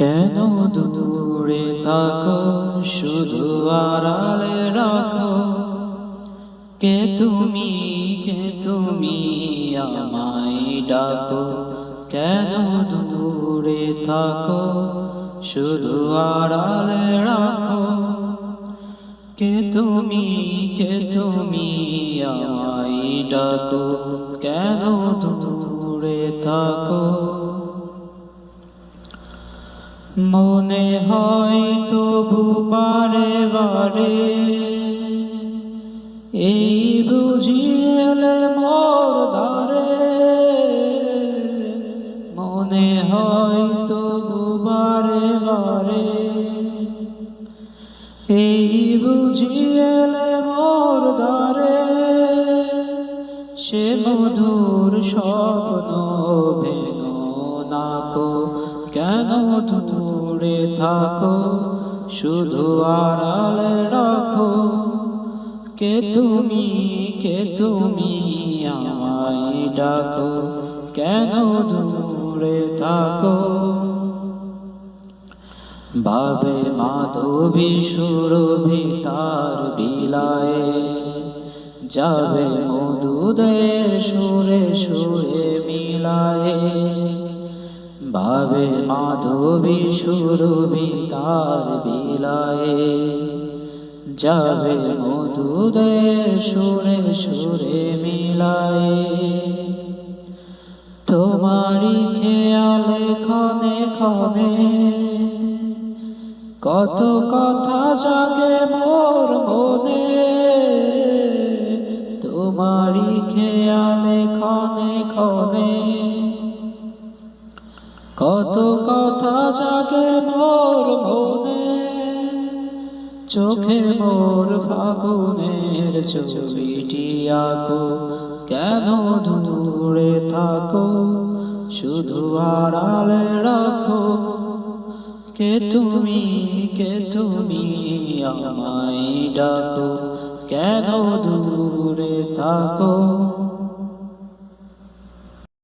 কেন দূরে থাকো, শুধু আড়ালে রাখো। কে তুমি আমায় ডাকো। কেন দূরে থাকো, শুধু আড়ালে রাখো। কে তুমি আমায় ডাকো। কেন দূরে থাকো। মনে হয় তবু বারে বারে, এই বুঝি এলে মোর দ্বারে। মনে হয় তবু বারে বারে, এই বুঝি এলে মোর দ্বারে। সে মধুর স্বপ্ন ভেঙো নাকো। কেন দূরে থাকো, শুধু আড়ালে রাখো। কে তুমি আমায় ডাকো। কেন দূরে থাকো। ভাবে মাধবী সুরভি তার বিলায়ে, যাবে মধুদের সুরে সুরে মিলায়ে। ভাবে মাধবী সুরভি তার বিলায়ে, যাবে মধুদের সুরে সুরে মিলায়ে। তোমারি খেয়ালে ক্ষণে ক্ষণে, কত কথা জাগে মোর মনে। তোমারি খেয়ালে ক্ষণে ক্ষণে, কত কথা জাগে মোর মনে। চোখে মোর ফাগুনের ছবিটি আঁকো। কেন দূরে থাকো, শুধু আড়ালে রাখো। কে তুমি আমায় ডাকো। কেন দূরে থাকো।